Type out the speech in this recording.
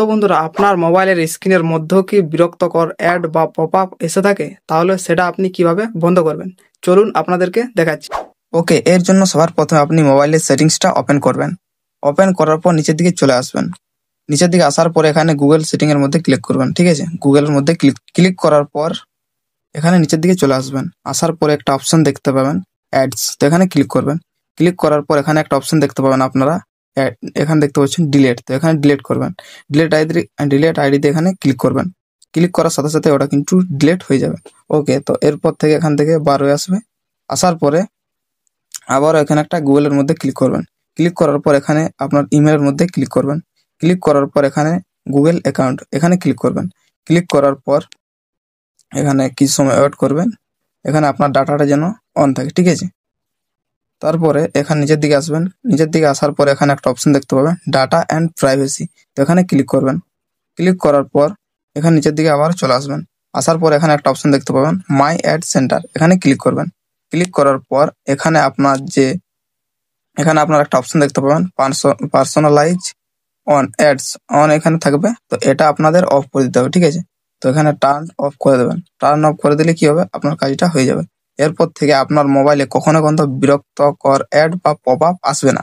তো বন্ধুরা, আপনার মোবাইলের স্ক্রিনের মধ্যেও কি বিরক্তকর অ্যাড বা পপ আপ এসে থাকে? তাহলে সেটা আপনি কিভাবে বন্ধ করবেন? চলুন আপনাদেরকে দেখাচ্ছি। ওকে, এর জন্য সবার প্রথমে আপনি মোবাইলের সেটিংসটা ওপেন করবেন। ওপেন করার পর নিচের দিকে চলে আসবেন। নিচের দিকে আসার পর এখানে গুগল সেটিং এর মধ্যে ক্লিক করবেন। ঠিক আছে, গুগলের মধ্যে ক্লিক করার পর এখানে নিচের দিকে চলে আসবেন। আসার পরে একটা অপশন দেখতে পাবেন অ্যাডস, তো এখানে ক্লিক করবেন। ক্লিক করার পর এখানে একটা অপশন দেখতে পাবেন আপনারা, এখানে দেখতে পাচ্ছেন ডিলেট, তো এখানে ডিলেট করবেন। ডিলেট আইডিতে এখানে ক্লিক করবেন। ক্লিক করার সাথে সাথে ওটা কিন্তু ডিলেট হয়ে যাবে। ওকে, তো এরপর থেকে এখান থেকে বার হয়ে আসবে। আসার পরে আবার এখানে একটা গুগলের মধ্যে ক্লিক করবেন। ক্লিক করার পর এখানে আপনার ইমেলের মধ্যে ক্লিক করবেন। ক্লিক করার পর এখানে গুগল অ্যাকাউন্ট এখানে ক্লিক করবেন। ক্লিক করার পর এখানে কিছু সময় ওয়েট করবেন, এখানে আপনার ডাটাটা যেন অন থাকে। ঠিক আছে, তারপরে এখানে নিচের দিকে আসবেন। নিচের দিকে আসার পর এখানে একটা অপশন দেখতে পাবেন ডাটা অ্যান্ড প্রাইভেসি, তো এখানে ক্লিক করবেন। ক্লিক করার পর এখানে নিচের দিকে আবার চলে আসবেন। আসার পর এখানে একটা অপশন দেখতে পাবেন মাই অ্যাড সেন্টার, এখানে ক্লিক করবেন। ক্লিক করার পর এখানে আপনার একটা অপশন দেখতে পাবেন পার্সোনালাইজ অন অ্যাডস অন, এখানে থাকবে, তো এটা আপনাদের অফ করে দিতে হবে। ঠিক আছে, তো এখানে টার্ন অফ করে দেবেন। টার্ন অফ করে দিলে কি হবে, আপনার কাজটা হয়ে যাবে। এরপর থেকে আপনার মোবাইলে কখনো বিরক্তকর অ্যাড বা পপ আপ আসবে না।